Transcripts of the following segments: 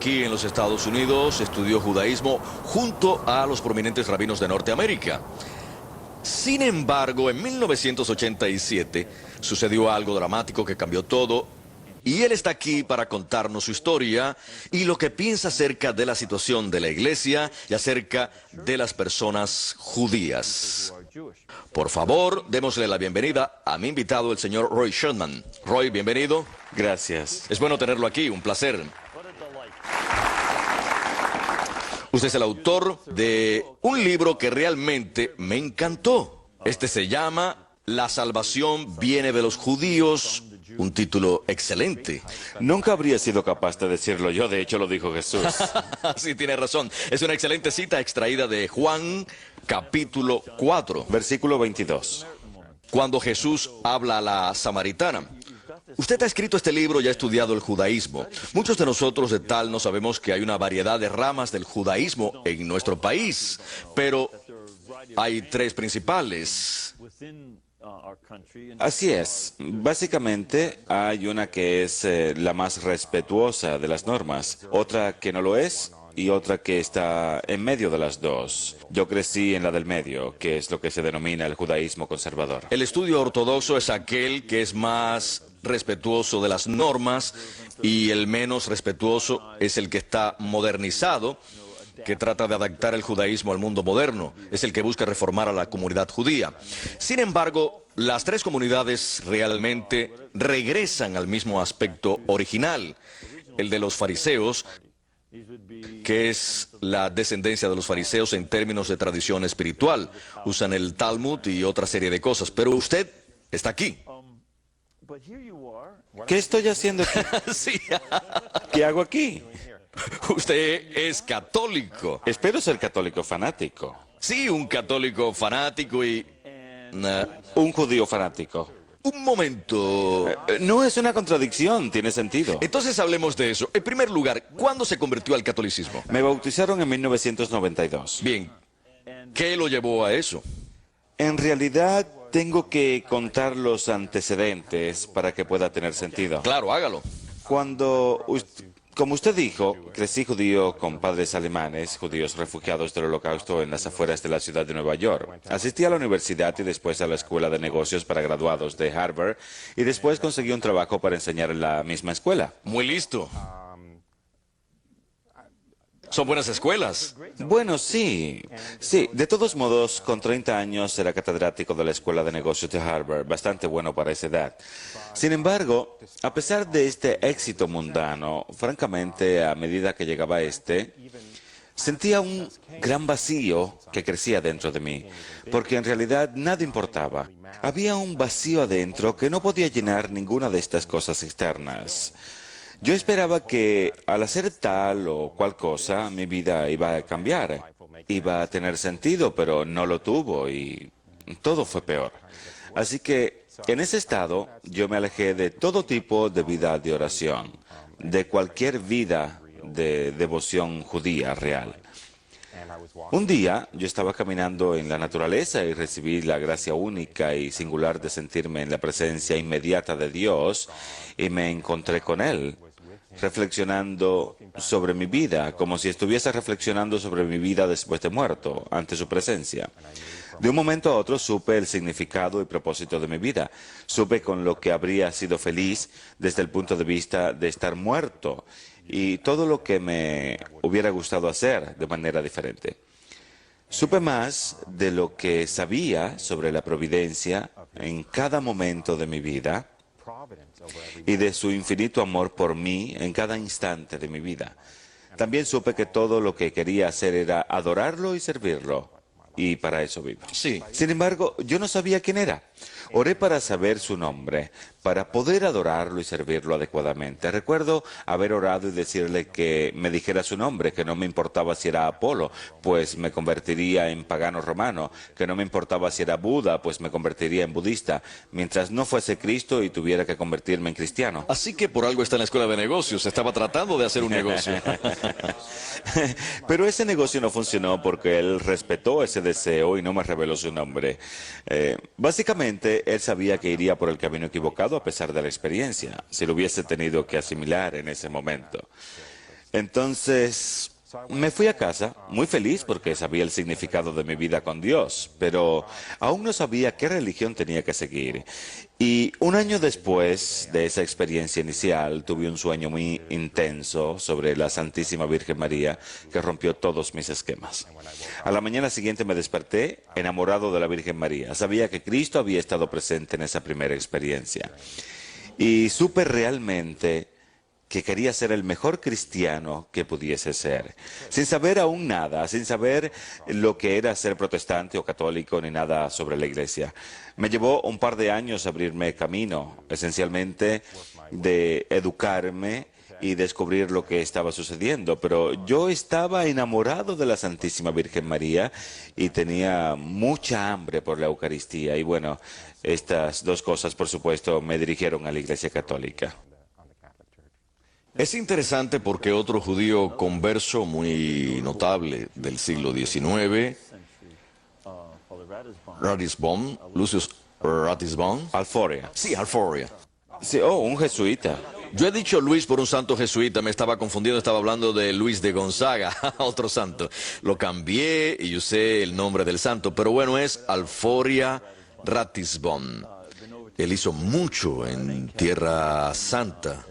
aquí en los Estados Unidos, estudió judaísmo junto a los prominentes rabinos de Norteamérica. Sin embargo, en 1987 sucedió algo dramático que cambió todo, y él está aquí para contarnos su historia y lo que piensa acerca de la situación de la iglesia y acerca de las personas judías. Por favor, démosle la bienvenida a mi invitado, el señor Roy Sherman. Roy, bienvenido. Gracias. Es bueno tenerlo aquí, un placer. Usted es el autor de un libro que realmente me encantó. Este se llama La salvación viene de los judíos. Un título excelente. Nunca habría sido capaz de decirlo yo, de hecho lo dijo Jesús. Sí, tiene razón. Es una excelente cita extraída de Juan, capítulo 4. Versículo 22. Cuando Jesús habla a la samaritana. Usted ha escrito este libro y ha estudiado el judaísmo. Muchos de nosotros de tal no sabemos que hay una variedad de ramas del judaísmo en nuestro país, pero hay tres principales. Así es. Básicamente hay una que es la más respetuosa de las normas, otra que no lo es y otra que está en medio de las dos. Yo crecí en la del medio, que es lo que se denomina el judaísmo conservador. El estudio ortodoxo es aquel que es más respetuoso de las normas y el menos respetuoso es el que está modernizado, que trata de adaptar el judaísmo al mundo moderno, es el que busca reformar a la comunidad judía. Sin embargo, las tres comunidades realmente regresan al mismo aspecto original, el de los fariseos, que es la descendencia de los fariseos en términos de tradición espiritual. Usan el Talmud y otra serie de cosas, pero usted está aquí. ¿Qué estoy haciendo aquí? Sí. ¿Qué hago aquí? Usted es católico. Espero ser católico fanático. Sí, un católico fanático y... Un judío fanático. Un momento. No es una contradicción, tiene sentido. Entonces hablemos de eso. En primer lugar, ¿cuándo se convirtió al catolicismo? Me bautizaron en 1992. Bien, ¿qué lo llevó a eso? En realidad, tengo que contar los antecedentes para que pueda tener sentido. Claro, hágalo. Como usted dijo, crecí judío con padres alemanes, judíos refugiados del Holocausto en las afueras de la ciudad de Nueva York. Asistí a la universidad y después a la escuela de negocios para graduados de Harvard y después conseguí un trabajo para enseñar en la misma escuela. Muy listo. Son buenas escuelas. Bueno, sí. Sí, de todos modos, con 30 años era catedrático de la Escuela de Negocios de Harvard, bastante bueno para esa edad. Sin embargo, a pesar de este éxito mundano, francamente, a medida que llegaba sentía un gran vacío que crecía dentro de mí, porque en realidad nada importaba. Había un vacío adentro que no podía llenar ninguna de estas cosas externas. Yo esperaba que al hacer tal o cual cosa, mi vida iba a cambiar, iba a tener sentido, pero no lo tuvo y todo fue peor. Así que en ese estado yo me alejé de todo tipo de vida de oración, de cualquier vida de devoción judía real. Un día yo estaba caminando en la naturaleza y recibí la gracia única y singular de sentirme en la presencia inmediata de Dios y me encontré con Él, reflexionando sobre mi vida, como si estuviese reflexionando sobre mi vida después de muerto, ante su presencia. De un momento a otro supe el significado y propósito de mi vida. Supe con lo que habría sido feliz desde el punto de vista de estar muerto y todo lo que me hubiera gustado hacer de manera diferente. Supe más de lo que sabía sobre la providencia en cada momento de mi vida y de su infinito amor por mí en cada instante de mi vida. También supe que todo lo que quería hacer era adorarlo y servirlo, y para eso vivo. Sí. Sin embargo, yo no sabía quién era. Oré para saber su nombre, para poder adorarlo y servirlo adecuadamente. Recuerdo haber orado y decirle que me dijera su nombre, que no me importaba si era Apolo, pues me convertiría en pagano romano, que no me importaba si era Buda, pues me convertiría en budista, mientras no fuese Cristo y tuviera que convertirme en cristiano. Así que por algo está en la escuela de negocios. Estaba tratando de hacer un negocio. Pero ese negocio no funcionó porque él respetó ese deseo y no me reveló su nombre. Básicamente, él sabía que iría por el camino equivocado a pesar de la experiencia, si lo hubiese tenido que asimilar en ese momento. Entonces, me fui a casa, muy feliz porque sabía el significado de mi vida con Dios, pero aún no sabía qué religión tenía que seguir. Y un año después de esa experiencia inicial, tuve un sueño muy intenso sobre la Santísima Virgen María que rompió todos mis esquemas. A la mañana siguiente me desperté enamorado de la Virgen María. Sabía que Cristo había estado presente en esa primera experiencia. Y supe realmente que quería ser el mejor cristiano que pudiese ser, sin saber aún nada, sin saber lo que era ser protestante o católico ni nada sobre la iglesia. Me llevó un par de años abrirme camino, esencialmente de educarme y descubrir lo que estaba sucediendo, pero yo estaba enamorado de la Santísima Virgen María y tenía mucha hambre por la Eucaristía y bueno, estas dos cosas por supuesto me dirigieron a la Iglesia Católica. Es interesante porque otro judío converso muy notable del siglo XIX, Ratisbon, Lucius Ratisbon. Alforia. Sí, Alforia. Sí, oh, un jesuita. Yo he dicho Luis por un santo jesuita, me estaba confundiendo, estaba hablando de Luis de Gonzaga, otro santo. Lo cambié y usé el nombre del santo, pero bueno, es Alforia Ratisbon. Él hizo mucho en Tierra Santa.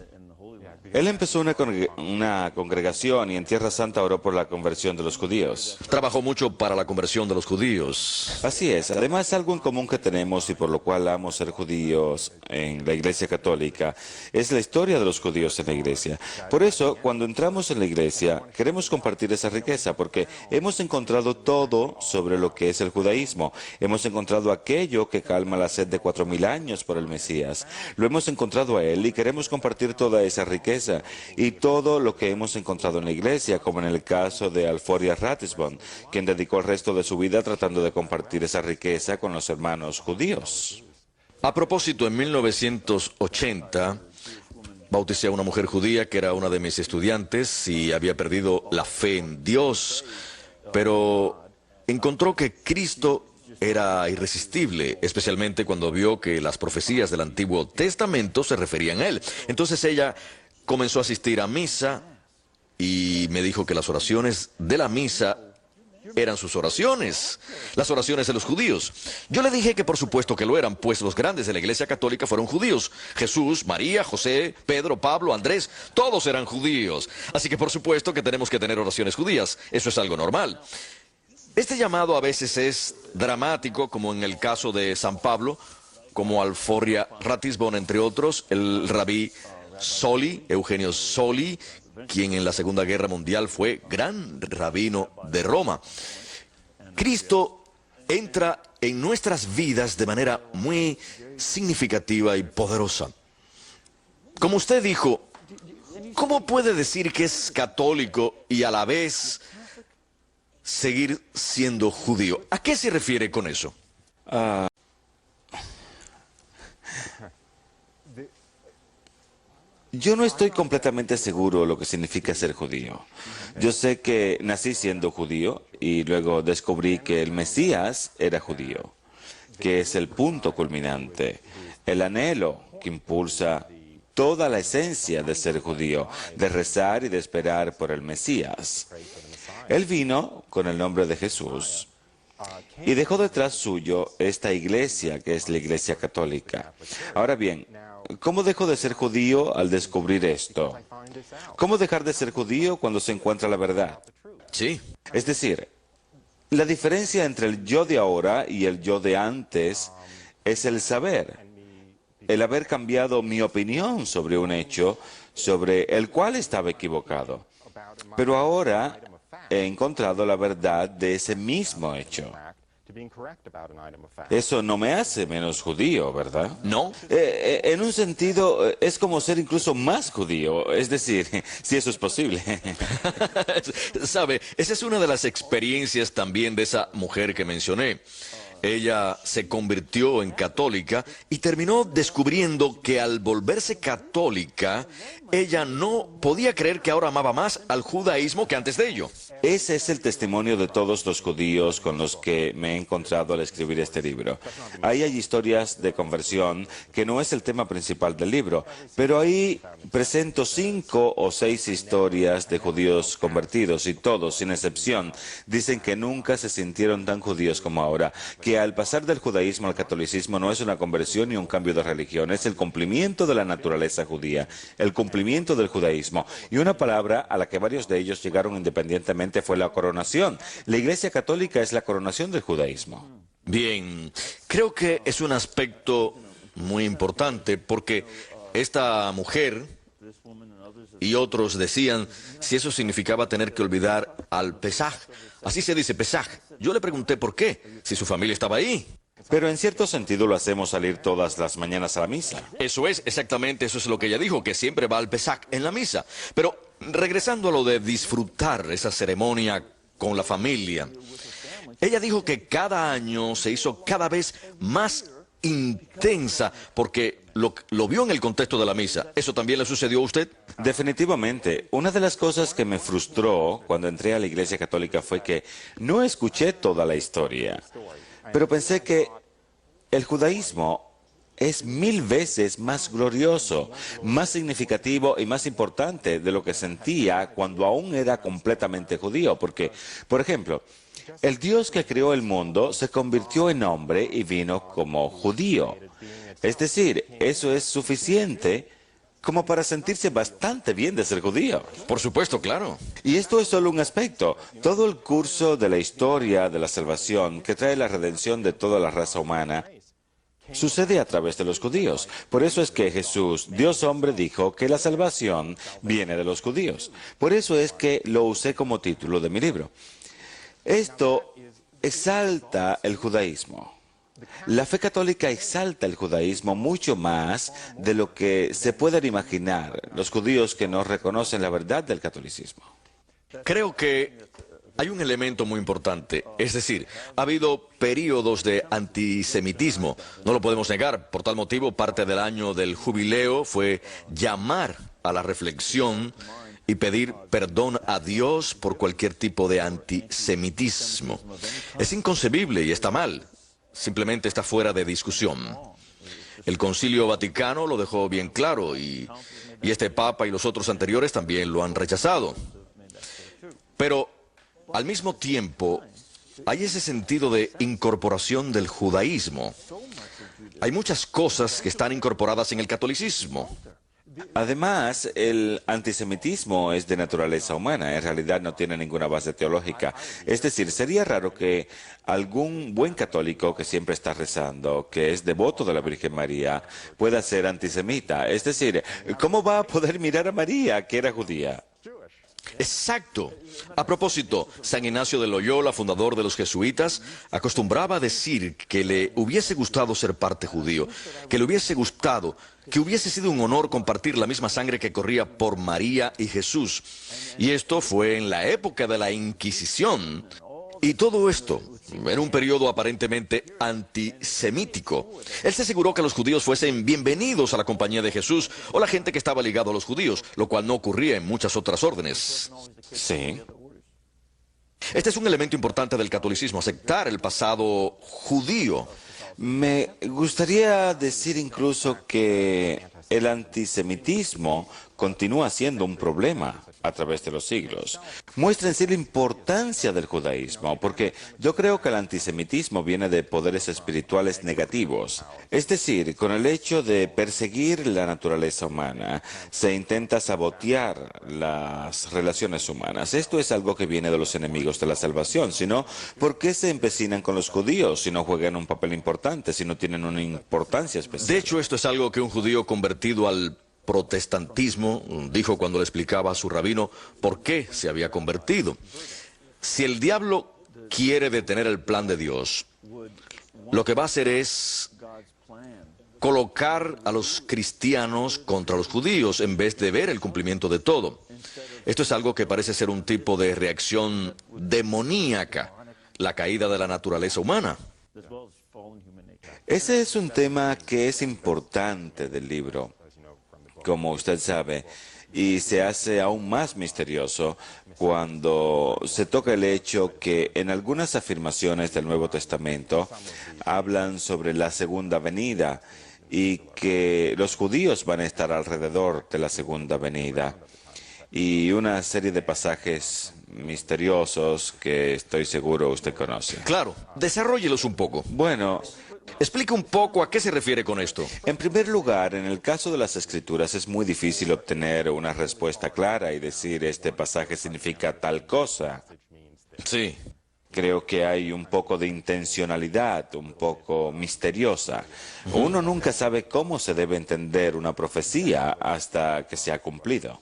Él empezó una congregación y en Tierra Santa oró por la conversión de los judíos. Trabajó mucho para la conversión de los judíos. Así es, además algo en común que tenemos y por lo cual amo ser judíos en la Iglesia Católica es la historia de los judíos en la Iglesia. Por eso, cuando entramos en la Iglesia, queremos compartir esa riqueza porque hemos encontrado todo sobre lo que es el judaísmo. Hemos encontrado aquello que calma la sed de 4000 años por el Mesías. Lo hemos encontrado a Él y queremos compartir toda esa riqueza y todo lo que hemos encontrado en la iglesia, como en el caso de Alforia Ratisbon, quien dedicó el resto de su vida tratando de compartir esa riqueza con los hermanos judíos. A propósito, en 1980 bauticé a una mujer judía que era una de mis estudiantes y había perdido la fe en Dios, pero encontró que Cristo era irresistible, especialmente cuando vio que las profecías del Antiguo Testamento se referían a Él. Entonces ella comenzó a asistir a misa y me dijo que las oraciones de la misa eran sus oraciones, las oraciones de los judíos. Yo le dije que por supuesto que lo eran, pues los grandes de la Iglesia Católica fueron judíos. Jesús, María, José, Pedro, Pablo, Andrés, todos eran judíos. Así que por supuesto que tenemos que tener oraciones judías, eso es algo normal. Este llamado a veces es dramático, como en el caso de San Pablo, como Alforia Ratisbon, entre otros, el rabí Soli, Eugenio Soli, quien en la Segunda Guerra Mundial fue gran rabino de Roma. Cristo entra en nuestras vidas de manera muy significativa y poderosa. Como usted dijo, ¿cómo puede decir que es católico y a la vez seguir siendo judío? ¿A qué se refiere con eso? Yo no estoy completamente seguro de lo que significa ser judío. Yo sé que nací siendo judío y luego descubrí que el Mesías era judío, que es el punto culminante, el anhelo que impulsa toda la esencia de ser judío, de rezar y de esperar por el Mesías. Él vino con el nombre de Jesús y dejó detrás suyo esta iglesia que es la Iglesia Católica. Ahora bien, ¿cómo dejo de ser judío al descubrir esto? ¿Cómo dejar de ser judío cuando se encuentra la verdad? Sí. Es decir, la diferencia entre el yo de ahora y el yo de antes es el saber, el haber cambiado mi opinión sobre un hecho sobre el cual estaba equivocado. Pero ahora he encontrado la verdad de ese mismo hecho. Eso no me hace menos judío, ¿verdad? ¿No? En un sentido, es como ser incluso más judío, es decir, si eso es posible. Sabe, esa es una de las experiencias también de esa mujer que mencioné. Ella se convirtió en católica y terminó descubriendo que al volverse católica, ella no podía creer que ahora amaba más al judaísmo que antes de ello. Ese es el testimonio de todos los judíos con los que me he encontrado al escribir este libro. Ahí hay historias de conversión, que no es el tema principal del libro, pero ahí presento 5 o 6 historias de judíos convertidos y todos, sin excepción, dicen que nunca se sintieron tan judíos como ahora, que al pasar del judaísmo al catolicismo no es una conversión ni un cambio de religión, es el cumplimiento de la naturaleza judía, el cumplimiento del judaísmo. Y una palabra a la que varios de ellos llegaron independientemente fue la coronación. La Iglesia Católica es la coronación del judaísmo. Bien, creo que es un aspecto muy importante porque esta mujer y otros decían si eso significaba tener que olvidar al Pesaj. Así se dice Pesaj. Yo le pregunté por qué, si su familia estaba ahí. Pero en cierto sentido lo hacemos salir todas las mañanas a la misa. Eso es, exactamente, eso es lo que ella dijo, que siempre va al Pesaj en la misa. Pero regresando a lo de disfrutar esa ceremonia con la familia, ella dijo que cada año se hizo cada vez más intensa porque lo vio en el contexto de la misa. ¿Eso también le sucedió a usted? Definitivamente. Una de las cosas que me frustró cuando entré a la Iglesia Católica fue que no escuché toda la historia. Pero pensé que el judaísmo es 1000 veces más glorioso, más significativo y más importante de lo que sentía cuando aún era completamente judío. Porque, por ejemplo, el Dios que creó el mundo se convirtió en hombre y vino como judío. Es decir, eso es suficiente como para sentirse bastante bien de ser judío. Por supuesto, claro. Y esto es solo un aspecto. Todo el curso de la historia de la salvación que trae la redención de toda la raza humana sucede a través de los judíos. Por eso es que Jesús, Dios hombre, dijo que la salvación viene de los judíos. Por eso es que lo usé como título de mi libro. Esto exalta el judaísmo. La fe católica exalta el judaísmo mucho más de lo que se pueden imaginar los judíos que no reconocen la verdad del catolicismo. Creo que hay un elemento muy importante, es decir, ha habido periodos de antisemitismo, no lo podemos negar, por tal motivo parte del año del jubileo fue llamar a la reflexión y pedir perdón a Dios por cualquier tipo de antisemitismo. Es inconcebible y está mal, simplemente está fuera de discusión. El Concilio Vaticano lo dejó bien claro y este Papa y los otros anteriores también lo han rechazado. Pero al mismo tiempo hay ese sentido de incorporación del judaísmo. Hay muchas cosas que están incorporadas en el catolicismo. Además, el antisemitismo es de naturaleza humana, en realidad no tiene ninguna base teológica. Es decir, sería raro que algún buen católico que siempre está rezando, que es devoto de la Virgen María, pueda ser antisemita. Es decir, ¿cómo va a poder mirar a María, que era judía? Exacto. A propósito, San Ignacio de Loyola, fundador de los jesuitas, acostumbraba a decir que le hubiese gustado ser parte judío, que le hubiese gustado, que hubiese sido un honor compartir la misma sangre que corría por María y Jesús. Y esto fue en la época de la Inquisición. Y todo esto en un periodo aparentemente antisemítico. Él se aseguró que los judíos fuesen bienvenidos a la compañía de Jesús o la gente que estaba ligada a los judíos, lo cual no ocurría en muchas otras órdenes. Sí. Este es un elemento importante del catolicismo, aceptar el pasado judío. Me gustaría decir incluso que el antisemitismo continúa siendo un problema a través de los siglos. Muestra en sí la importancia del judaísmo, porque yo creo que el antisemitismo viene de poderes espirituales negativos. Es decir, con el hecho de perseguir la naturaleza humana, se intenta sabotear las relaciones humanas. Esto es algo que viene de los enemigos de la salvación. Si no, ¿por qué se empecinan con los judíos si no juegan un papel importante, si no tienen una importancia especial? De hecho, esto es algo que un judío convertido al protestantismo dijo cuando le explicaba a su rabino por qué se había convertido. Si el diablo quiere detener el plan de Dios, lo que va a hacer es colocar a los cristianos contra los judíos en vez de ver el cumplimiento de todo. Esto es algo que parece ser un tipo de reacción demoníaca, la caída de la naturaleza humana. Ese es un tema que es importante del libro, como usted sabe, y se hace aún más misterioso cuando se toca el hecho que en algunas afirmaciones del Nuevo Testamento hablan sobre la segunda venida y que los judíos van a estar alrededor de la segunda venida. Y una serie de pasajes misteriosos que estoy seguro usted conoce. Claro, desarróllelos un poco. Bueno, Explique un poco a qué se refiere con esto. en primer lugar, en el caso de las Escrituras es muy difícil obtener una respuesta clara y decir este pasaje significa tal cosa. Sí. Creo que hay un poco de intencionalidad, un poco misteriosa. Uno nunca sabe cómo se debe entender una profecía hasta que se ha cumplido.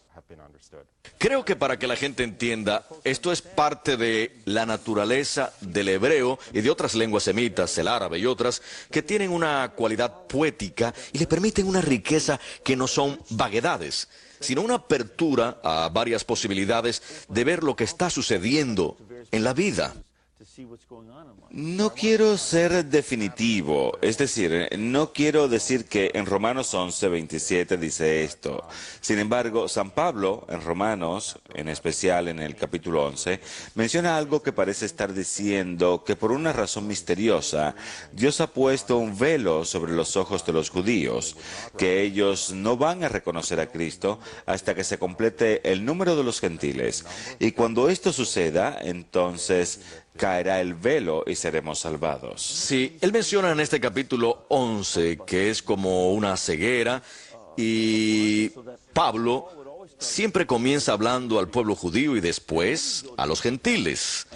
Creo que para que la gente entienda, esto es parte de la naturaleza del hebreo y de otras lenguas semitas, el árabe y otras, que tienen una cualidad poética y le permiten una riqueza que no son vaguedades, sino una apertura a varias posibilidades de ver lo que está sucediendo en la vida. No quiero ser definitivo, es decir, no quiero decir que en Romanos 11:27 dice esto. Sin embargo, San Pablo, en Romanos, en especial en el capítulo 11, menciona algo que parece estar diciendo que por una razón misteriosa, Dios ha puesto un velo sobre los ojos de los judíos, que ellos no van a reconocer a Cristo hasta que se complete el número de los gentiles. Y cuando esto suceda, entonces caerá el velo y seremos salvados. Sí, él menciona en este capítulo 11 que es como una ceguera y Pablo siempre comienza hablando al pueblo judío y después a los gentiles.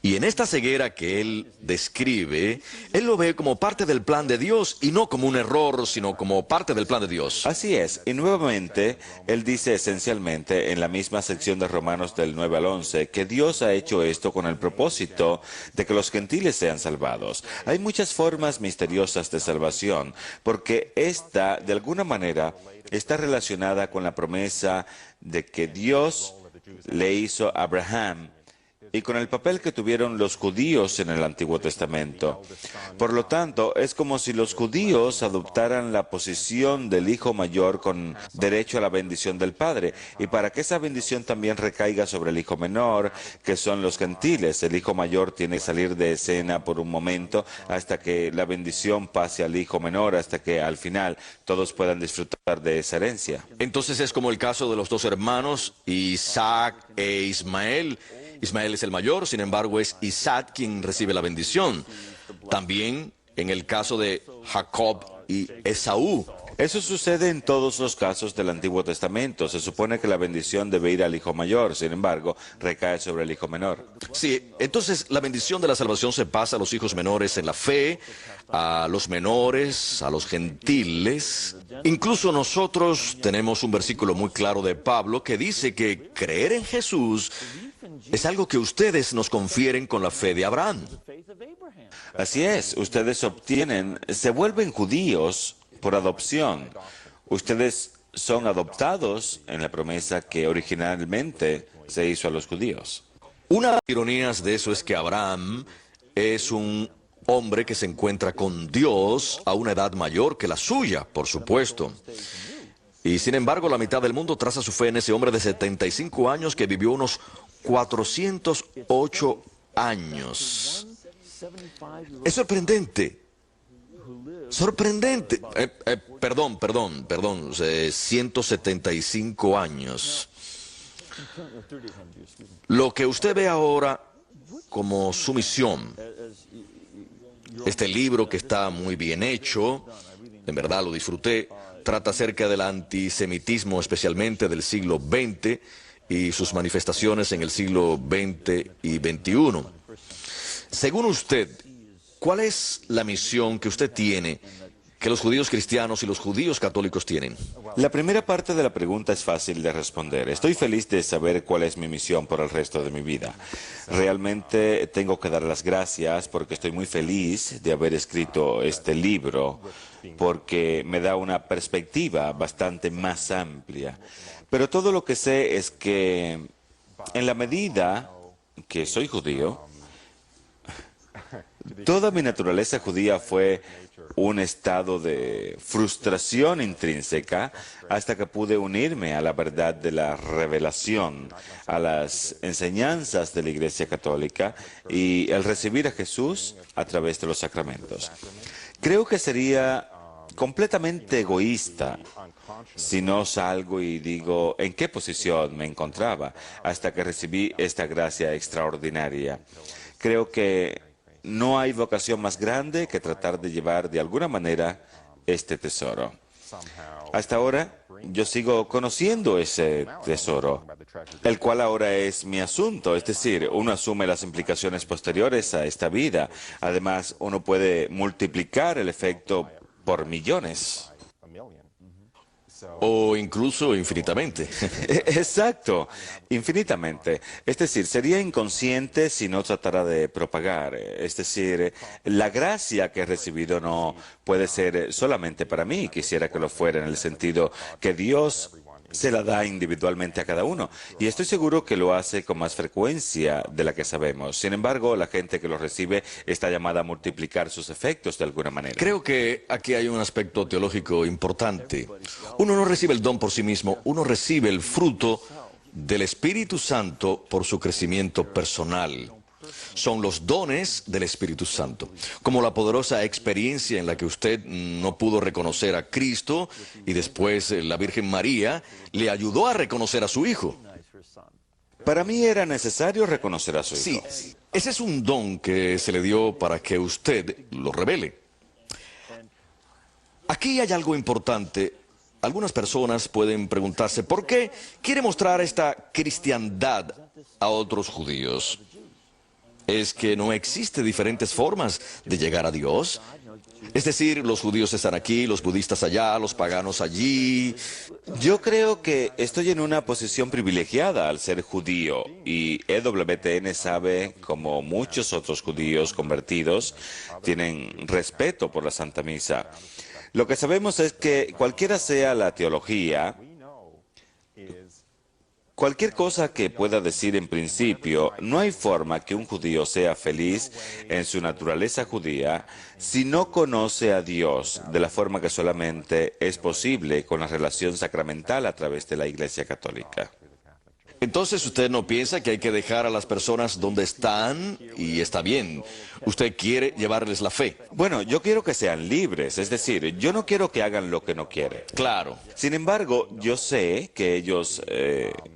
Y en esta ceguera que él describe, él lo ve como parte del plan de Dios y no como un error, sino como parte del plan de Dios. Así es, y nuevamente, él dice esencialmente en la misma sección de Romanos del 9 al 11 que Dios ha hecho esto con el propósito de que los gentiles sean salvados. Hay muchas formas misteriosas de salvación, porque esta, de alguna manera, está relacionada con la promesa de que Dios le hizo a Abraham y con el papel que tuvieron los judíos en el Antiguo Testamento. Por lo tanto, es como si los judíos adoptaran la posición del hijo mayor con derecho a la bendición del Padre. Y para que esa bendición también recaiga sobre el hijo menor, que son los gentiles, el hijo mayor tiene que salir de escena por un momento hasta que la bendición pase al hijo menor, hasta que al final todos puedan disfrutar de esa herencia. Entonces es como el caso de los dos hermanos, Isaac e Ismael. Ismael es el mayor, sin embargo es Isaac quien recibe la bendición. También en el caso de Jacob y Esaú. Eso sucede en todos los casos del Antiguo Testamento. Se supone que la bendición debe ir al hijo mayor, sin embargo, recae sobre el hijo menor. Sí, entonces la bendición de la salvación se pasa a los hijos menores en la fe, a los menores, a los gentiles. Incluso nosotros tenemos un versículo muy claro de Pablo que dice que creer en Jesús es algo que ustedes nos confieren con la fe de Abraham. Así es, ustedes se vuelven judíos por adopción. Ustedes son adoptados en la promesa que originalmente se hizo a los judíos. Una de las ironías de eso es que Abraham es un hombre que se encuentra con Dios a una edad mayor que la suya, por supuesto. Y sin embargo, la mitad del mundo traza su fe en ese hombre de 75 años que vivió unos 408 años. Es sorprendente. Sorprendente. Perdón, 175 años. Lo que usted ve ahora como su misión, este libro que está muy bien hecho, en verdad lo disfruté, trata acerca del antisemitismo, especialmente del siglo XX y sus manifestaciones en el siglo XX y XXI. Según usted, ¿cuál es la misión que usted tiene, que los judíos cristianos y los judíos católicos tienen? La primera parte de la pregunta es fácil de responder. Estoy feliz de saber cuál es mi misión por el resto de mi vida. Realmente tengo que dar las gracias porque estoy muy feliz de haber escrito este libro, porque me da una perspectiva bastante más amplia. Pero todo lo que sé es que en la medida que soy judío, toda mi naturaleza judía fue un estado de frustración intrínseca hasta que pude unirme a la verdad de la revelación, a las enseñanzas de la Iglesia Católica y el recibir a Jesús a través de los sacramentos. Creo que sería completamente egoísta si no salgo y digo en qué posición me encontraba hasta que recibí esta gracia extraordinaria. Creo que no hay vocación más grande que tratar de llevar de alguna manera este tesoro. Hasta ahora yo sigo conociendo ese tesoro, el cual ahora es mi asunto, es decir, uno asume las implicaciones posteriores a esta vida. Además, uno puede multiplicar el efecto por millones. O incluso infinitamente. Exacto, infinitamente. Es decir, sería inconsciente si no tratara de propagar. Es decir, la gracia que he recibido no puede ser solamente para mí. Quisiera que lo fuera en el sentido que Dios se la da individualmente a cada uno. Y estoy seguro que lo hace con más frecuencia de la que sabemos. Sin embargo, la gente que lo recibe está llamada a multiplicar sus efectos de alguna manera. Creo que aquí hay un aspecto teológico importante. Uno no recibe el don por sí mismo, uno recibe el fruto del Espíritu Santo por su crecimiento personal. Son los dones del Espíritu Santo, como la poderosa experiencia en la que usted no pudo reconocer a Cristo y después la Virgen María le ayudó a reconocer a su Hijo. Para mí era necesario reconocer a su Hijo. Sí, ese es un don que se le dio para que usted lo revele. Aquí hay algo importante. Algunas personas pueden preguntarse, ¿por qué quiere mostrar esta cristiandad a otros judíos? ¿Es que no existe diferentes formas de llegar a Dios? Es decir, los judíos están aquí, los budistas allá, los paganos allí. Yo creo que estoy en una posición privilegiada al ser judío y EWTN sabe, como muchos otros judíos convertidos, tienen respeto por la Santa Misa. Lo que sabemos es que cualquiera sea la teología, cualquier cosa que pueda decir en principio, no hay forma que un judío sea feliz en su naturaleza judía si no conoce a Dios de la forma que solamente es posible con la relación sacramental a través de la Iglesia Católica. Entonces usted no piensa que hay que dejar a las personas donde están y está bien. Usted quiere llevarles la fe. Bueno, yo quiero que sean libres, es decir, yo no quiero que hagan lo que no quieren. Claro. Sin embargo, yo sé que ellos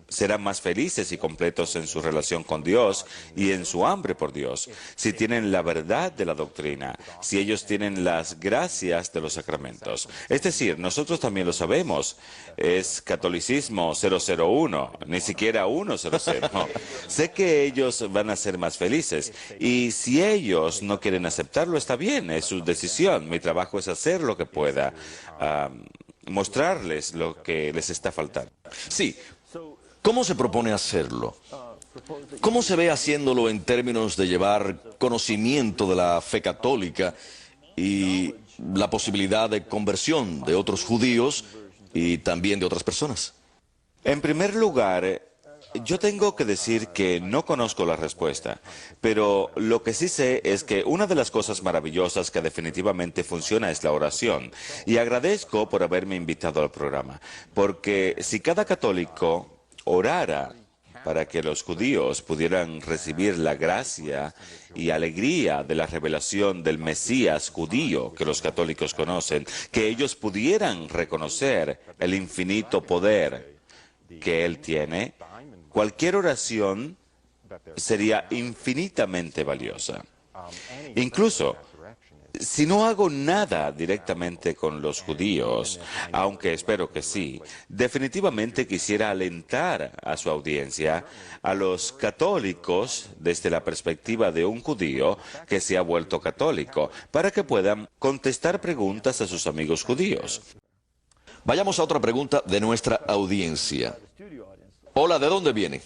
serán más felices y completos en su relación con Dios y en su hambre por Dios, si tienen la verdad de la doctrina, si ellos tienen las gracias de los sacramentos. Es decir, nosotros también lo sabemos, es catolicismo 001, ni siquiera 100. Sé que ellos van a ser más felices y si ellos no quieren aceptarlo, está bien, es su decisión. Mi trabajo es hacer lo que pueda, mostrarles lo que les está faltando. Sí. ¿Cómo se propone hacerlo? ¿Cómo se ve haciéndolo en términos de llevar conocimiento de la fe católica y la posibilidad de conversión de otros judíos y también de otras personas? En primer lugar, yo tengo que decir que no conozco la respuesta, pero lo que sí sé es que una de las cosas maravillosas que definitivamente funciona es la oración. Y agradezco por haberme invitado al programa, porque si cada católico orara para que los judíos pudieran recibir la gracia y alegría de la revelación del Mesías judío que los católicos conocen, que ellos pudieran reconocer el infinito poder que Él tiene, cualquier oración sería infinitamente valiosa. Incluso, si no hago nada directamente con los judíos, aunque espero que sí, definitivamente quisiera alentar a su audiencia, a los católicos, desde la perspectiva de un judío que se ha vuelto católico, para que puedan contestar preguntas a sus amigos judíos. Vayamos a otra pregunta de nuestra audiencia. Hola, ¿de dónde viene?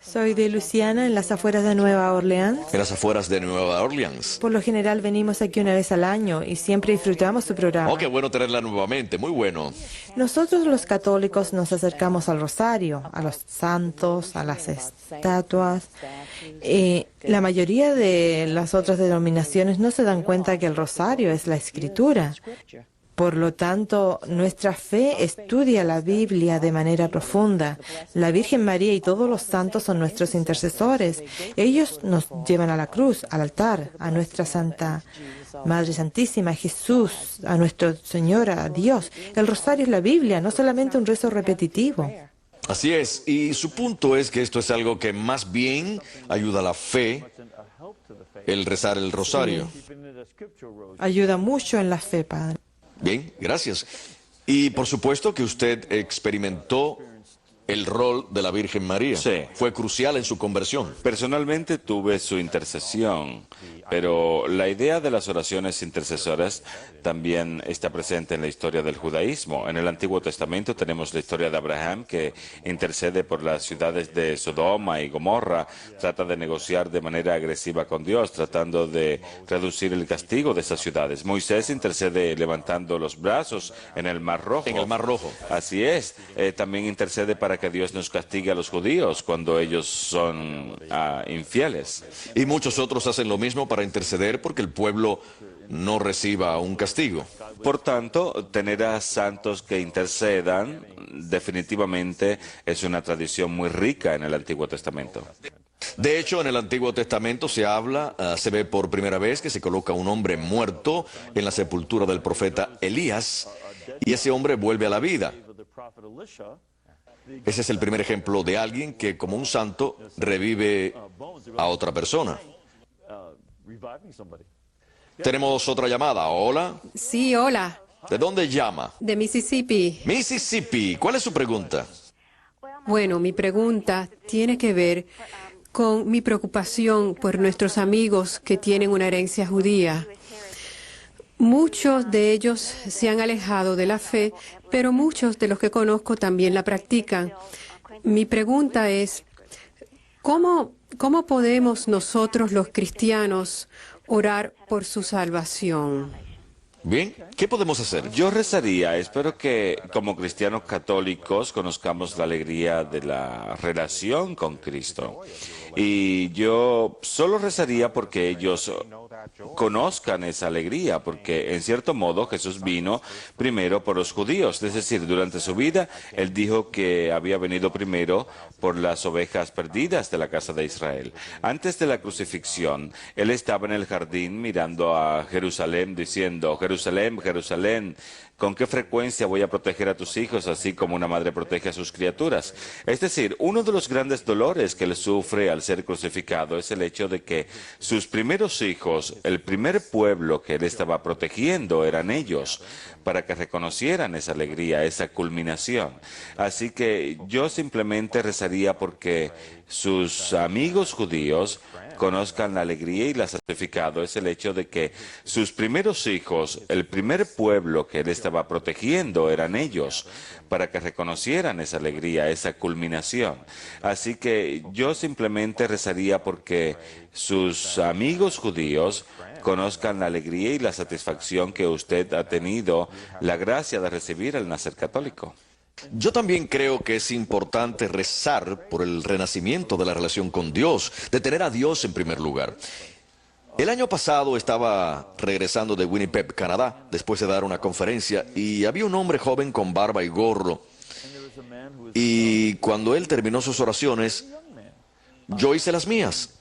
Soy de Luisiana, en las afueras de Nueva Orleans. En las afueras de Nueva Orleans. Por lo general venimos aquí una vez al año y siempre disfrutamos su programa. Oh, qué bueno tenerla nuevamente, muy bueno. Nosotros los católicos nos acercamos al rosario, a los santos, a las estatuas. La mayoría de las otras denominaciones no se dan cuenta que el rosario es la escritura. Por lo tanto, nuestra fe estudia la Biblia de manera profunda. La Virgen María y todos los santos son nuestros intercesores. Ellos nos llevan a la cruz, al altar, a nuestra Santa Madre Santísima, a Jesús, a Nuestra Señora, a Dios. El rosario es la Biblia, no solamente un rezo repetitivo. Así es, y su punto es que esto es algo que más bien ayuda a la fe, el rezar el rosario. Ayuda mucho en la fe, Padre. Bien, gracias. Y por supuesto que usted experimentó el rol de la Virgen María. Sí. Fue crucial en su conversión. Personalmente tuve su intercesión, pero la idea de las oraciones intercesoras también está presente en la historia del judaísmo. En el Antiguo Testamento tenemos la historia de Abraham, que intercede por las ciudades de Sodoma y Gomorra, trata de negociar de manera agresiva con Dios, tratando de reducir el castigo de esas ciudades. Moisés intercede levantando los brazos en el Mar Rojo. En el Mar Rojo. Así es. También intercede para que Dios nos castigue a los judíos cuando ellos son infieles. Y muchos otros hacen lo mismo para interceder porque el pueblo no reciba un castigo. Por tanto, tener a santos que intercedan definitivamente es una tradición muy rica en el Antiguo Testamento. De hecho, en el Antiguo Testamento se ve por primera vez que se coloca un hombre muerto en la sepultura del profeta Elías y ese hombre vuelve a la vida. Ese es el primer ejemplo de alguien que, como un santo, revive a otra persona. Tenemos otra llamada. Hola. Sí, hola, ¿De dónde llama? de Mississippi. Mississippi. ¿Cuál es su pregunta? Bueno, mi pregunta tiene que ver con mi preocupación por nuestros amigos que tienen una herencia judía. Muchos de ellos se han alejado de la fe, pero muchos de los que conozco también la practican. Mi pregunta es, ¿cómo podemos nosotros los cristianos orar por su salvación? Bien, ¿qué podemos hacer? Yo rezaría, espero que como cristianos católicos conozcamos la alegría de la relación con Cristo. Y yo solo rezaría porque ellos conozcan esa alegría, porque en cierto modo Jesús vino primero por los judíos, es decir, durante su vida Él dijo que había venido primero por las ovejas perdidas de la casa de Israel. Antes de la crucifixión, Él estaba en el jardín mirando a Jerusalén diciendo, Jerusalén, Jerusalén, ¿con qué frecuencia voy a proteger a tus hijos así como una madre protege a sus criaturas? Es decir, uno de los grandes dolores que Él sufre al ser crucificado es el hecho de que sus primeros hijos, el primer pueblo que Él estaba protegiendo eran ellos, para que reconocieran esa alegría, esa culminación. Así que yo simplemente rezaría porque sus amigos judíos conozcan la alegría y la santificado es el hecho de que sus primeros hijos, el primer pueblo que Él estaba protegiendo eran ellos, para que reconocieran esa alegría, esa culminación. Así que yo simplemente rezaría porque sus amigos judíos conozcan la alegría y la satisfacción que usted ha tenido, la gracia de recibir al nacer católico. Yo también creo que es importante rezar por el renacimiento de la relación con Dios, de tener a Dios en primer lugar. El año pasado estaba regresando de Winnipeg, Canadá, después de dar una conferencia, y había un hombre joven con barba y gorro. Y cuando él terminó sus oraciones, yo hice las mías.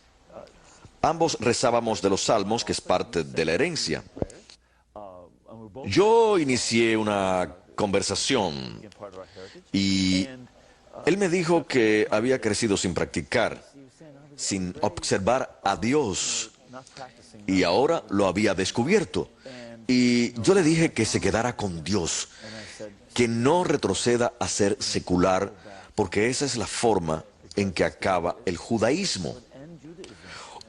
Ambos rezábamos de los salmos, que es parte de la herencia. Yo inicié una conversación y él me dijo que había crecido sin practicar, sin observar a Dios, y ahora lo había descubierto. Y yo le dije que se quedara con Dios, que no retroceda a ser secular, porque esa es la forma en que acaba el judaísmo.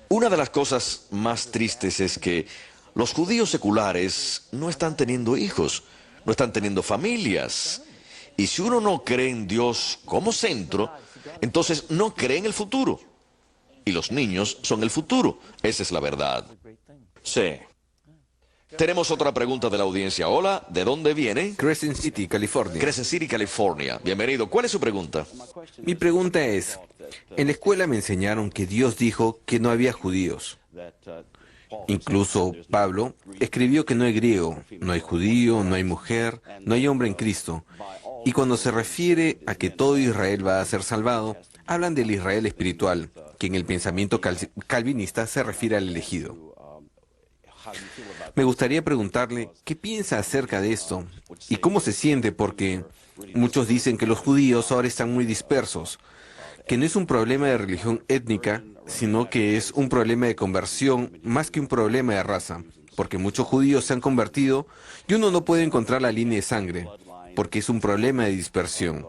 Una de las cosas más tristes es que los judíos seculares no están teniendo hijos, no están teniendo familias. Y si uno no cree en Dios como centro, Entonces no cree en el futuro. Y los niños son el futuro. Esa es la verdad. Sí. Tenemos otra pregunta de la audiencia. Hola, ¿de dónde viene? Crescent City, California. Crescent City, California. Bienvenido. ¿Cuál es su pregunta? Mi pregunta es, en la escuela me enseñaron que Dios dijo que no había judíos. Incluso Pablo escribió que no hay griego, no hay judío, no hay mujer, no hay hombre en Cristo. Y cuando se refiere a que todo Israel va a ser salvado, hablan del Israel espiritual, que en el pensamiento calvinista se refiere al elegido. Me gustaría preguntarle qué piensa acerca de esto y cómo se siente, porque muchos dicen que los judíos ahora están muy dispersos, que no es un problema de religión étnica, sino que es un problema de conversión más que un problema de raza, porque muchos judíos se han convertido y uno no puede encontrar la línea de sangre, porque es un problema de dispersión.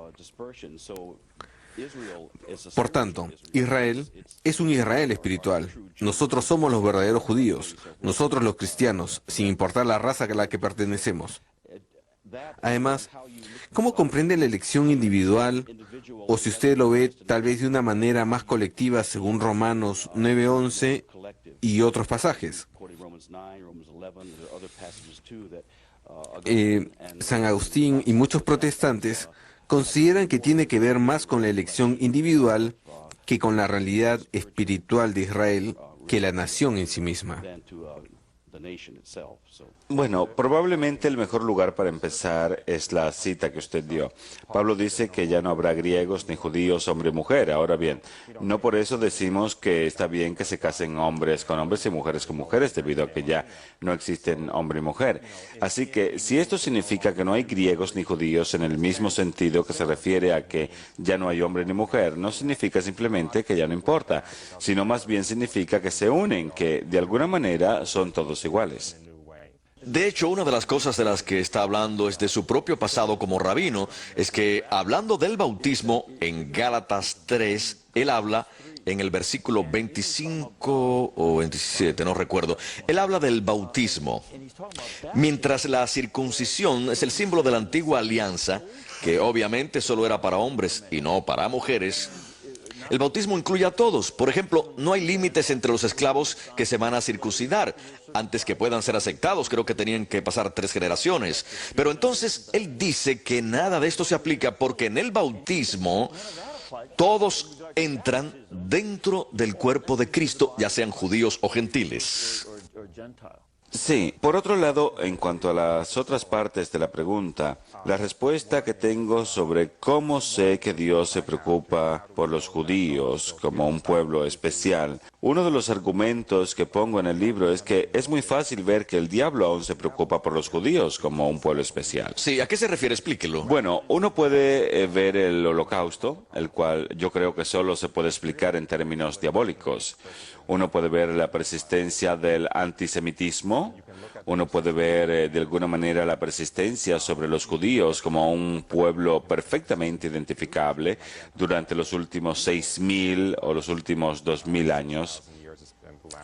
Por tanto, Israel es un Israel espiritual. Nosotros somos los verdaderos judíos, nosotros los cristianos, sin importar la raza a la que pertenecemos. Además, ¿cómo comprende la elección individual, o si usted lo ve tal vez de una manera más colectiva según Romanos 9:11 y otros pasajes? San Agustín y muchos protestantes consideran que tiene que ver más con la elección individual que con la realidad espiritual de Israel que la nación en sí misma. Bueno, probablemente el mejor lugar para empezar es la cita que usted dio. Pablo dice que ya no habrá griegos ni judíos, hombre y mujer. Ahora bien, no por eso decimos que está bien que se casen hombres con hombres y mujeres con mujeres, debido a que ya no existen hombre y mujer. Así que si esto significa que no hay griegos ni judíos en el mismo sentido que se refiere a que ya no hay hombre ni mujer, no significa simplemente que ya no importa, sino más bien significa que se unen, que de alguna manera son todos iguales. De hecho, una de las cosas de las que está hablando es de su propio pasado como rabino, es que hablando del bautismo en Gálatas 3, él habla en el versículo 25 o 27, no recuerdo, él habla del bautismo. Mientras la circuncisión es el símbolo de la antigua alianza, que obviamente solo era para hombres y no para mujeres, el bautismo incluye a todos. Por ejemplo, no hay límites entre los esclavos que se van a circuncidar. Antes que puedan ser aceptados, creo que tenían que pasar 3 generaciones. Pero entonces él dice que nada de esto se aplica porque en el bautismo todos entran dentro del cuerpo de Cristo, ya sean judíos o gentiles. Sí, por otro lado, en cuanto a las otras partes de la pregunta, la respuesta que tengo sobre cómo sé que Dios se preocupa por los judíos como un pueblo especial, uno de los argumentos que pongo en el libro es que es muy fácil ver que el diablo aún se preocupa por los judíos como un pueblo especial. Sí, ¿a qué se refiere? Explíquelo. Bueno, uno puede ver el Holocausto, el cual yo creo que solo se puede explicar en términos diabólicos. Uno puede ver la persistencia del antisemitismo, uno puede ver de alguna manera la persistencia sobre los judíos como un pueblo perfectamente identificable durante los últimos 6.000 o los últimos 2.000 años.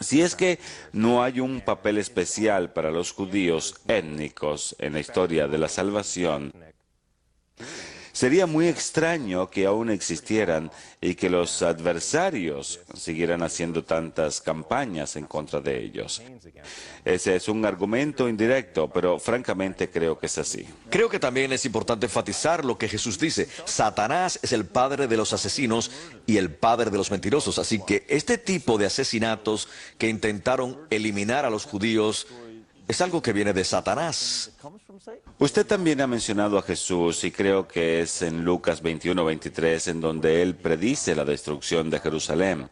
Si es que no hay un papel especial para los judíos étnicos en la historia de la salvación, sería muy extraño que aún existieran y que los adversarios siguieran haciendo tantas campañas en contra de ellos. Ese es un argumento indirecto, pero francamente creo que es así. Creo que también es importante enfatizar lo que Jesús dice. Satanás es el padre de los asesinos y el padre de los mentirosos. Así que este tipo de asesinatos que intentaron eliminar a los judíos es algo que viene de Satanás. Usted también ha mencionado a Jesús y creo que es en Lucas 21:23 en donde él predice la destrucción de Jerusalén,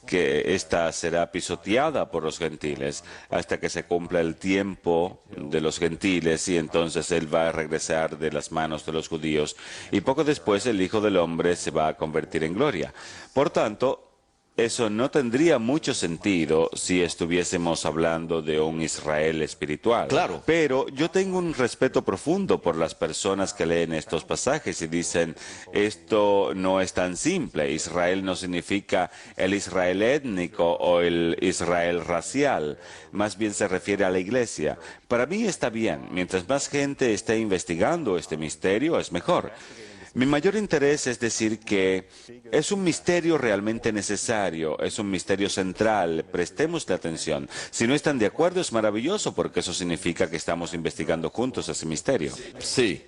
que ésta será pisoteada por los gentiles hasta que se cumpla el tiempo de los gentiles y entonces él va a regresar de las manos de los judíos y poco después el Hijo del Hombre se va a convertir en gloria. Por tanto, eso no tendría mucho sentido si estuviésemos hablando de un Israel espiritual. Claro. Pero yo tengo un respeto profundo por las personas que leen estos pasajes y dicen, esto no es tan simple. Israel no significa el Israel étnico o el Israel racial. Más bien se refiere a la iglesia. Para mí está bien. Mientras más gente esté investigando este misterio, es mejor. Mi mayor interés es decir que es un misterio realmente necesario, es un misterio central, prestémosle atención. Si no están de acuerdo es maravilloso porque eso significa que estamos investigando juntos ese misterio. Sí,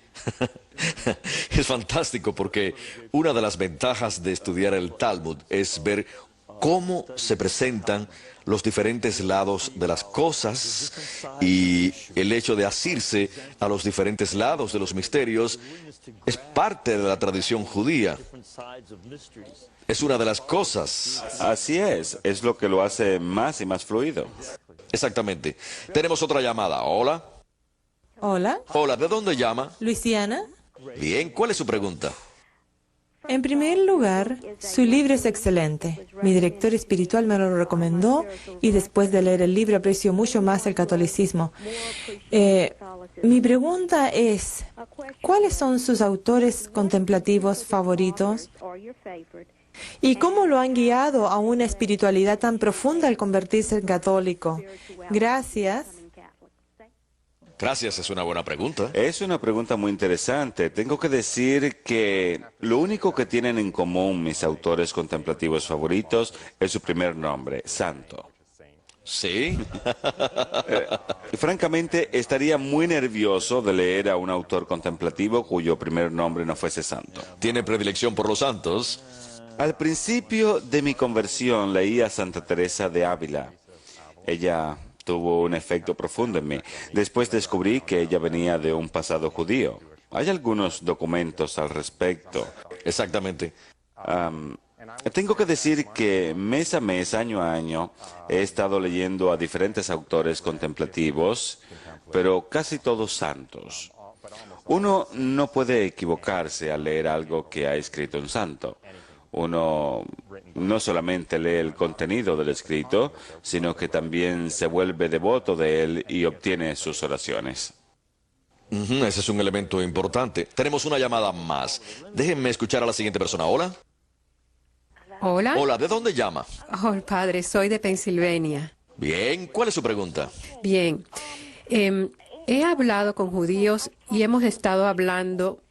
es fantástico porque una de las ventajas de estudiar el Talmud es ver cómo se presentan los diferentes lados de las cosas y el hecho de asirse a los diferentes lados de los misterios es parte de la tradición judía. Es una de las cosas. Así es lo que lo hace más y más fluido. Exactamente. Tenemos otra llamada. Hola. Hola, Hola, ¿de dónde llama? Luisiana. Bien, ¿cuál es su pregunta? En primer lugar, su libro es excelente. Mi director espiritual me lo recomendó y después de leer el libro aprecio mucho más el catolicismo. Mi pregunta es, ¿cuáles son sus autores contemplativos favoritos? ¿Y cómo lo han guiado a una espiritualidad tan profunda al convertirse en católico? Gracias. Gracias, es una buena pregunta. Es una pregunta muy interesante. Tengo que decir que lo único que tienen en común mis autores contemplativos favoritos es su primer nombre, Santo. Sí. Francamente, estaría muy nervioso de leer a un autor contemplativo cuyo primer nombre no fuese Santo. ¿Tiene predilección por los santos? Al principio de mi conversión leí a Santa Teresa de Ávila. Ella tuvo un efecto profundo en mí. Después descubrí que ella venía de un pasado judío. Hay algunos documentos al respecto. Exactamente. Tengo que decir que mes a mes, año a año, he estado leyendo a diferentes autores contemplativos, pero casi todos santos. Uno no puede equivocarse al leer algo que ha escrito un santo. Uno no solamente lee el contenido del escrito, sino que también se vuelve devoto de él y obtiene sus oraciones. Ese es un elemento importante. Tenemos una llamada más. Déjenme escuchar a la siguiente persona. Hola. Hola. Hola, ¿de dónde llama? Oh, padre, soy de Pensilvania. Bien, ¿cuál es su pregunta? Bien. He hablado con judíos y hemos estado hablando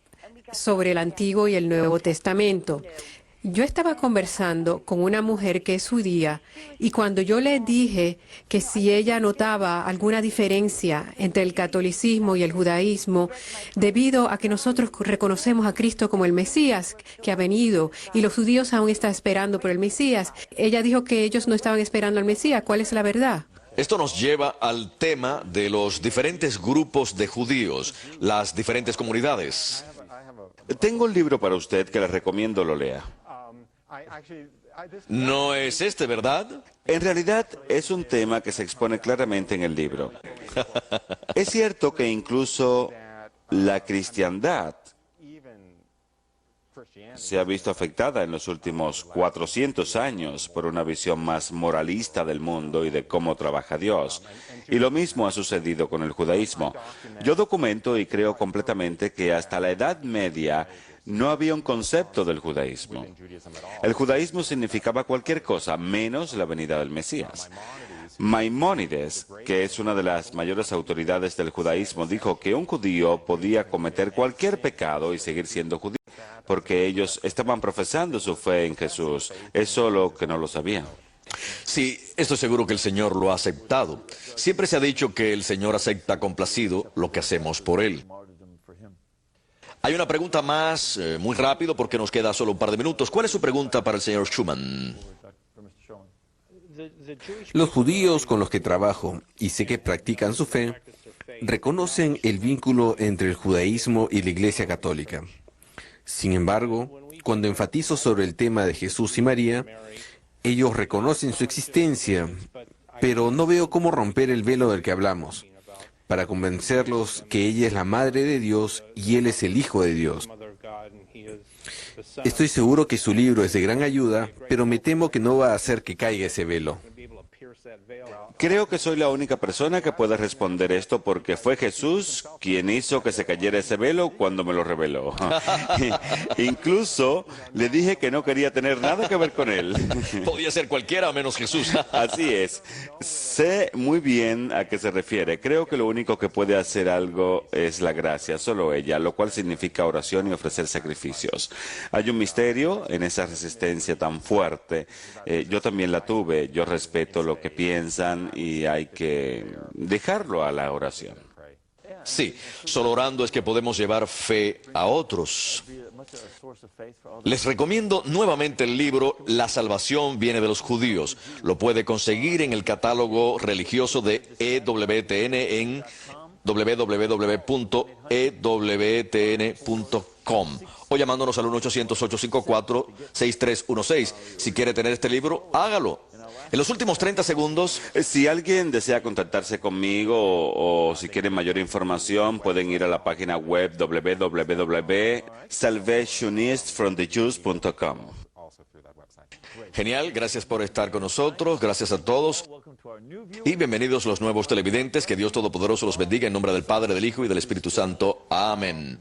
sobre el Antiguo y el Nuevo Testamento. Yo estaba conversando con una mujer que es judía y cuando yo le dije que si ella notaba alguna diferencia entre el catolicismo y el judaísmo, debido a que nosotros reconocemos a Cristo como el Mesías que ha venido y los judíos aún están esperando por el Mesías, ella dijo que ellos no estaban esperando al Mesías. ¿Cuál es la verdad? Esto nos lleva al tema de los diferentes grupos de judíos, las diferentes comunidades. Tengo un libro para usted que le recomiendo lo lea. No es este, ¿verdad? En realidad es un tema que se expone claramente en el libro. Es cierto que incluso la cristiandad se ha visto afectada en los últimos 400 años por una visión más moralista del mundo y de cómo trabaja Dios. Y lo mismo ha sucedido con el judaísmo. Yo documento y creo completamente que hasta la Edad Media no había un concepto del judaísmo. El judaísmo significaba cualquier cosa menos la venida del Mesías. Maimónides, que es una de las mayores autoridades del judaísmo, dijo que un judío podía cometer cualquier pecado y seguir siendo judío, porque ellos estaban profesando su fe en Jesús. Es solo que no lo sabían. Sí, estoy seguro que el Señor lo ha aceptado. Siempre se ha dicho que el Señor acepta complacido lo que hacemos por Él. Hay una pregunta más, muy rápido, porque nos queda solo un par de minutos. ¿Cuál es su pregunta para el señor Schumann? Los judíos con los que trabajo y sé que practican su fe, reconocen el vínculo entre el judaísmo y la Iglesia Católica. Sin embargo, cuando enfatizo sobre el tema de Jesús y María, ellos reconocen su existencia, pero no veo cómo romper el velo del que hablamos, para convencerlos que ella es la Madre de Dios y Él es el Hijo de Dios. Estoy seguro que su libro es de gran ayuda, pero me temo que no va a hacer que caiga ese velo. Creo que soy la única persona que puede responder esto porque fue Jesús quien hizo que se cayera ese velo cuando me lo reveló. Incluso le dije que no quería tener nada que ver con él. Podía ser cualquiera menos Jesús. Así es. Sé muy bien a qué se refiere. Creo que lo único que puede hacer algo es la gracia, solo ella, lo cual significa oración y ofrecer sacrificios. Hay un misterio en esa resistencia tan fuerte. Yo también la tuve. Yo respeto lo que piensan y hay que dejarlo a la oración. Sí, solo orando es que podemos llevar fe a otros. Les recomiendo nuevamente el libro La salvación viene de los judíos. Lo puede conseguir en el catálogo religioso de EWTN en www.ewtn.com o llamándonos al 1-800-854-6316. Si quiere tener este libro, hágalo. En los últimos 30 segundos... Si alguien desea contactarse conmigo o si quieren mayor información, pueden ir a la página web www.salvationistfromthejews.com. Genial, gracias por estar con nosotros, gracias a todos y bienvenidos los nuevos televidentes. Que Dios Todopoderoso los bendiga en nombre del Padre, del Hijo y del Espíritu Santo. Amén.